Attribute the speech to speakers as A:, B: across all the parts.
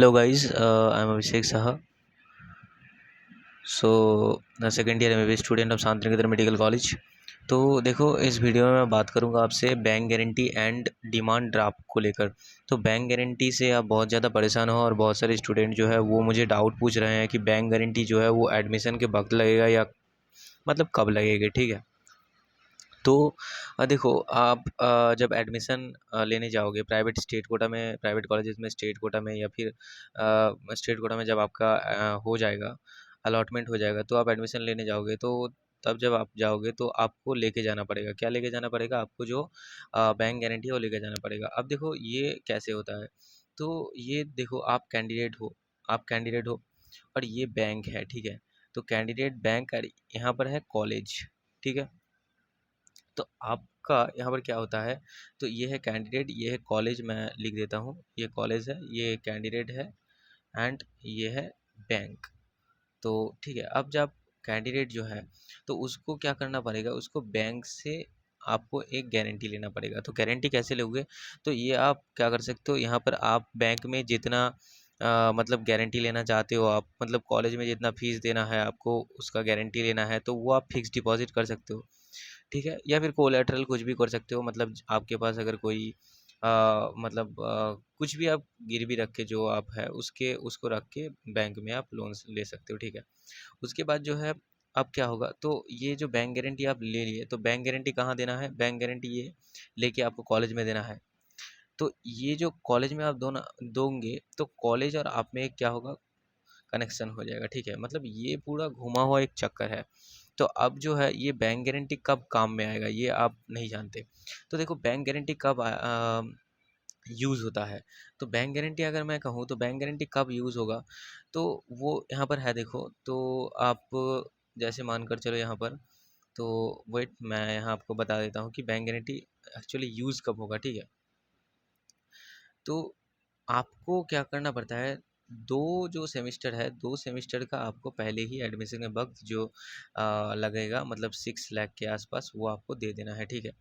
A: Hello guys, I'm Abhishek Saha. The second year MBBS student of Shantiniketan medical college. तो देखो, इस video में मैं बात करूंगा आपसे bank guarantee and demand draft को लेकर। तो बैंक गारंटी से आप बहुत ज़्यादा परेशान हो और बहुत सारे स्टूडेंट जो है वो मुझे डाउट पूछ रहे हैं कि बैंक गारंटी जो है वो एडमिशन के वक्त लगेगा या मतलब कब लगेगा, ठीक है। तो देखो, आप जब एडमिशन लेने जाओगे प्राइवेट स्टेट कोटा में, प्राइवेट कॉलेजेस में स्टेट कोटा में, या फिर स्टेट कोटा में जब आपका हो जाएगा, अलॉटमेंट हो जाएगा, तो आप एडमिशन लेने जाओगे। तो तब जब आप जाओगे तो आपको लेके जाना पड़ेगा, क्या लेके जाना पड़ेगा आपको, जो बैंक गारंटी है वो लेके जाना पड़ेगा। अब देखो ये कैसे होता है। तो ये देखो, आप कैंडिडेट हो और ये बैंक है, ठीक है। तो कैंडिडेट बैंक और यहाँ पर है कॉलेज, ठीक है। तो आपका यहाँ पर क्या होता है, तो ये है कैंडिडेट, ये है कॉलेज, मैं लिख देता हूँ, ये कॉलेज है, ये कैंडिडेट है, एंड ये है बैंक। तो ठीक है, अब जब कैंडिडेट जो है तो उसको क्या करना पड़ेगा, उसको बैंक से आपको एक गारंटी लेना पड़ेगा। तो गारंटी कैसे लोगे, तो ये आप क्या कर सकते हो, यहाँ पर आप बैंक में जितना मतलब गारंटी लेना चाहते हो आप, मतलब कॉलेज में जितना फीस देना है आपको, उसका गारंटी लेना है, तो वो आप फिक्स डिपॉजिट कर सकते हो, ठीक है। या फिर कोलेटरल कुछ भी कर सकते हो, मतलब आपके पास अगर कोई मतलब कुछ भी आप गिरवी रख के, जो आप है उसके उसको रख के बैंक में आप लोन ले सकते हो, ठीक है। उसके बाद जो है, अब क्या होगा, तो ये जो बैंक गारंटी आप ले लिए, तो बैंक गारंटी कहाँ देना है, बैंक गारंटी ये लेके आपको कॉलेज में देना है। तो ये जो कॉलेज में आप दोगे, तो कॉलेज और आप में क्या होगा, कनेक्शन हो जाएगा, ठीक है। मतलब ये पूरा घुमा हुआ एक चक्कर है। तो अब जो है ये बैंक गारंटी कब काम में आएगा ये आप नहीं जानते। तो देखो, बैंक गारंटी कब यूज़ होता है। तो बैंक गारंटी अगर मैं कहूँ तो बैंक गारंटी कब यूज़ होगा, तो वो यहाँ पर है, देखो। तो आप जैसे मानकर चलो यहाँ पर, तो वेट, मैं यहाँ आपको बता देता हूँ कि बैंक गारंटी एक्चुअली यूज़ कब होगा, ठीक है। तो आपको क्या करना पड़ता है, दो जो सेमिस्टर है, दो सेमिस्टर का आपको पहले ही एडमिशन के वक्त जो लगेगा, मतलब 6 लाख के आसपास, वो आपको दे देना है, ठीक है।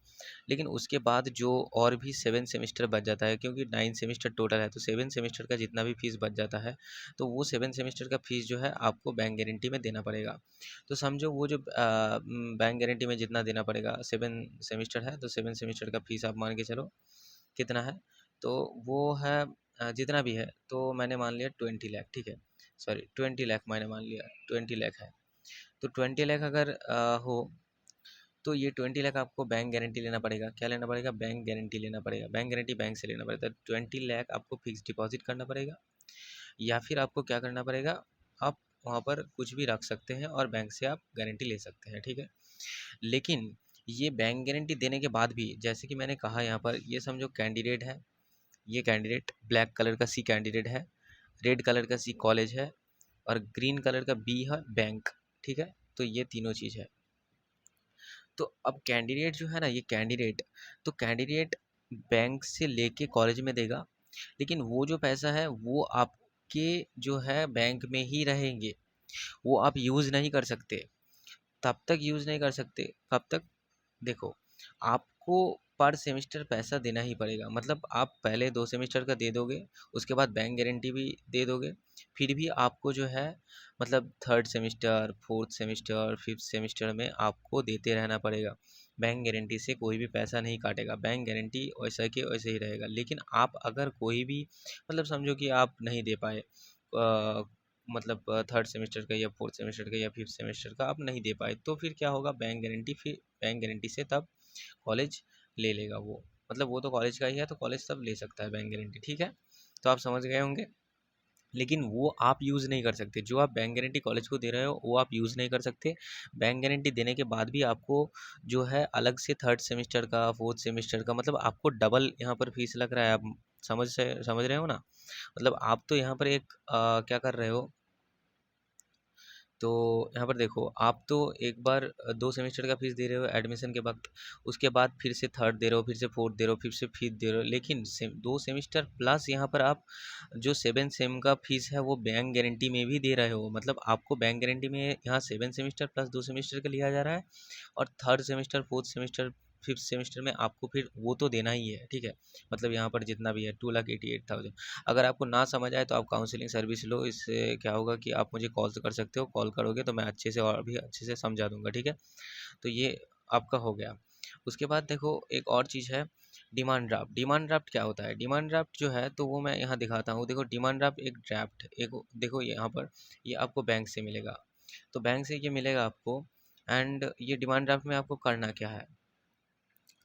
A: लेकिन उसके बाद जो और भी 7 सेमिस्टर बच जाता है, क्योंकि 9 सेमिस्टर टोटल है, तो 7 सेमिस्टर का जितना भी फीस बच जाता है, तो वो 7 सेमिस्टर का फीस जो है आपको बैंक गारंटी में देना पड़ेगा। तो समझो वो जो बैंक गारंटी में जितना देना पड़ेगा, 7 सेमिस्टर है तो 7 सेमिस्टर का फीस आप मान के चलो कितना है। तो वो है जितना भी है, तो मैंने मान लिया 20 लाख, ठीक है। सॉरी, 20 लाख मैंने मान लिया, 20 लाख है। तो 20 लाख अगर हो, तो ये 20 लाख आपको बैंक गारंटी लेना पड़ेगा। क्या लेना पड़ेगा, बैंक गारंटी लेना पड़ेगा, बैंक गारंटी बैंक से लेना पड़ेगा। 20 लाख आपको फिक्स डिपॉजिट करना पड़ेगा, या फिर आपको क्या करना पड़ेगा, आप वहाँ पर कुछ भी रख सकते हैं और बैंक से आप गारंटी ले सकते हैं, ठीक है। लेकिन ये बैंक गारंटी देने के बाद भी, जैसे कि मैंने कहा, यहाँ पर ये समझो कैंडिडेट है, ये कैंडिडेट ब्लैक कलर का सी कैंडिडेट है, रेड कलर का सी कॉलेज है, और ग्रीन कलर का बी है बैंक, ठीक है। तो ये तीनों चीज़ है। तो अब कैंडिडेट जो है ना, ये कैंडिडेट, तो कैंडिडेट बैंक से लेके कॉलेज में देगा, लेकिन वो जो पैसा है वो आपके जो है बैंक में ही रहेंगे, वो आप यूज़ नहीं कर सकते। तब तक यूज़ नहीं कर सकते, कब तक, देखो, आपको पर सेमेस्टर पैसा देना ही पड़ेगा। मतलब आप पहले 2 सेमेस्टर का दे दोगे, उसके बाद बैंक गारंटी भी दे दोगे, फिर भी आपको जो है, मतलब third semester, fourth semester, fifth semester में आपको देते रहना पड़ेगा। बैंक गारंटी से कोई भी पैसा नहीं काटेगा, बैंक गारंटी वैसा के वैसे ही रहेगा। लेकिन आप अगर कोई भी, मतलब समझो कि आप नहीं दे पाए, मतलब थर्ड सेमेस्टर का या फोर्थ सेमेस्टर का या फिफ्थ सेमेस्टर का आप नहीं दे पाए, तो फिर क्या होगा, बैंक गारंटी, फिर बैंक गारंटी से तब कॉलेज ले लेगा वो, मतलब वो तो कॉलेज का ही है, तो कॉलेज तब ले सकता है बैंक गारंटी, ठीक है। तो आप समझ गए होंगे। लेकिन वो आप यूज़ नहीं कर सकते, जो आप बैंक गारंटी कॉलेज को दे रहे हो वो आप यूज़ नहीं कर सकते। बैंक गारंटी देने के बाद भी आपको जो है अलग से थर्ड सेमेस्टर का, फोर्थ सेमेस्टर का, मतलब आपको डबल यहाँ पर फीस लग रहा है। आप समझ रहे हो ना। मतलब आप तो यहाँ पर एक क्या कर रहे हो, तो यहाँ पर देखो, आप तो एक बार 2 सेमेस्टर का फीस दे रहे हो एडमिशन के वक्त, उसके बाद फिर से थर्ड दे रहे हो, फिर से फोर्थ दे रहे हो, फिर से फिफ्थ दे रहे हो। लेकिन 2 सेमेस्टर प्लस यहाँ पर आप जो 7 सेम का फीस है वो बैंक गारंटी में भी दे रहे हो। मतलब आपको बैंक गारंटी में यहाँ 7 सेमेस्टर प्लस 2 सेमेस्टर का लिया जा रहा है, और third semester, fourth semester fifth semester में आपको फिर वो तो देना ही है, ठीक है। मतलब यहाँ पर जितना भी है 2,88,000। अगर आपको ना समझ आए तो आप काउंसलिंग सर्विस लो, इससे क्या होगा कि आप मुझे कॉल कर सकते हो, कॉल करोगे तो मैं अच्छे से और भी अच्छे से समझा दूंगा, ठीक है। तो ये आपका हो गया। उसके बाद देखो एक और चीज़ है, डिमांड ड्राफ्ट। डिमांड ड्राफ्ट क्या होता है? डिमांड ड्राफ्ट जो है तो वो मैं यहाँ दिखाता हूँ। देखो डिमांड ड्राफ्ट एक ड्राफ्ट, एक देखो यहाँ पर ये आपको बैंक से मिलेगा, तो बैंक से ये मिलेगा आपको। एंड ये डिमांड ड्राफ्ट में आपको करना क्या है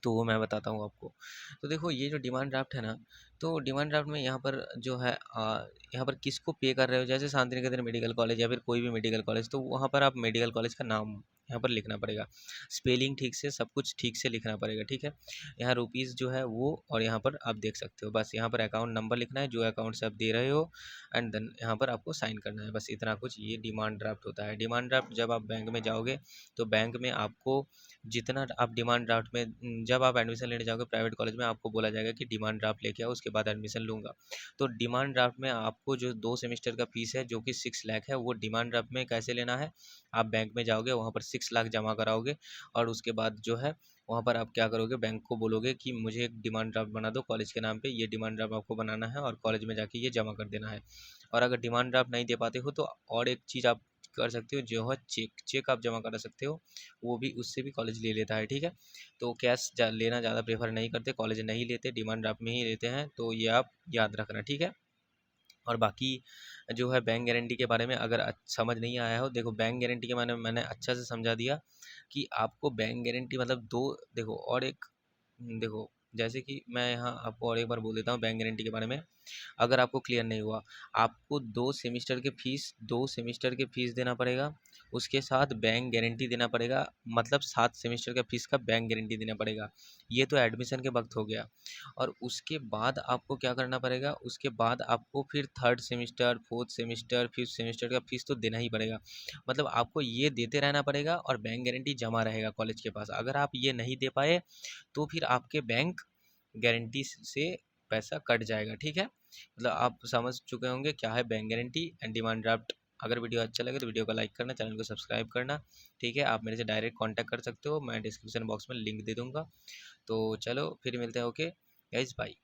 A: तो वो मैं बताता हूँ आपको। तो देखो ये जो डिमांड ड्राफ्ट है ना, तो डिमांड ड्राफ्ट में यहाँ पर जो है यहाँ पर किसको पे कर रहे हो, जैसे शांति निकेतन मेडिकल कॉलेज या फिर कोई भी मेडिकल कॉलेज, तो वहाँ पर आप मेडिकल कॉलेज का नाम यहाँ पर लिखना पड़ेगा, स्पेलिंग ठीक से, सब कुछ ठीक से लिखना पड़ेगा, ठीक है। यहाँ रुपीज़ जो है वो, और यहाँ पर आप देख सकते हो, बस यहाँ पर अकाउंट नंबर लिखना है जो अकाउंट से आप दे रहे हो, एंड देन यहाँ पर आपको साइन करना है, बस इतना कुछ ये डिमांड ड्राफ्ट होता है। डिमांड ड्राफ्ट जब आप बैंक में जाओगे तो बैंक में आपको जितना आप डिमांड ड्राफ्ट में जब आप एडमिशन लेने जाओगे प्राइवेट कॉलेज में, आपको बोला जाएगा कि डिमांड ड्राफ्ट लेके आओ, उसके बाद एडमिशन लूँगा। तो डिमांड ड्राफ्ट में आपको जो 2 सेमेस्टर का फीस है जो कि 6 लाख है, वो डिमांड ड्राफ्ट में कैसे लेना है, आप बैंक में जाओगे, वहाँ पर 6 लाख जमा कराओगे, और उसके बाद जो है वहाँ पर आप क्या करोगे, बैंक को बोलोगे कि मुझे एक डिमांड ड्राफ्ट बना दो कॉलेज के नाम पे, ये डिमांड ड्राफ्ट आपको बनाना है और कॉलेज में जाके ये जमा कर देना है। और अगर डिमांड ड्राफ्ट नहीं दे पाते हो तो और एक चीज़ आप कर सकते हो जो है चेक, चेक आप जमा करा सकते हो, वो भी उससे भी कॉलेज ले लेता है, ठीक है। तो कैश लेना ज़्यादा प्रेफर नहीं करते, कॉलेज नहीं लेते, डिमांड ड्राफ्ट में ही लेते हैं, तो ये आप याद रखना, ठीक है। और बाकी जो है बैंक गारंटी के बारे में अगर समझ नहीं आया हो, देखो बैंक गारंटी के मैंने मैंने अच्छा से समझा दिया कि आपको बैंक गारंटी मतलब दो, देखो और एक देखो जैसे कि मैं यहाँ आपको और एक बार बोल देता हूँ बैंक गारंटी के बारे में, अगर आपको क्लियर नहीं हुआ, आपको 2 सेमेस्टर के फीस देना पड़ेगा, उसके साथ बैंक गारंटी देना पड़ेगा, मतलब 7 सेमेस्टर का फीस का बैंक गारंटी देना पड़ेगा। ये तो एडमिशन के वक्त हो गया। और उसके बाद आपको क्या करना पड़ेगा, उसके बाद आपको फिर 3rd semester, 4th semester, 5th semester का फीस तो देना ही पड़ेगा। मतलब आपको ये देते रहना पड़ेगा और बैंक गारंटी जमा रहेगा कॉलेज के पास। अगर आप ये नहीं दे पाए तो फिर आपके बैंक गारंटी से पैसा कट जाएगा, ठीक है। मतलब आप समझ चुके होंगे क्या है bank guarantee and demand draft. अगर वीडियो अच्छा लगे तो वीडियो को लाइक करना, चैनल को सब्सक्राइब करना, ठीक है। आप मेरे से डायरेक्ट कांटेक्ट कर सकते हो, मैं डिस्क्रिप्शन बॉक्स में लिंक दे दूंगा। तो चलो फिर मिलते हैं, ओके गाइस, बाय।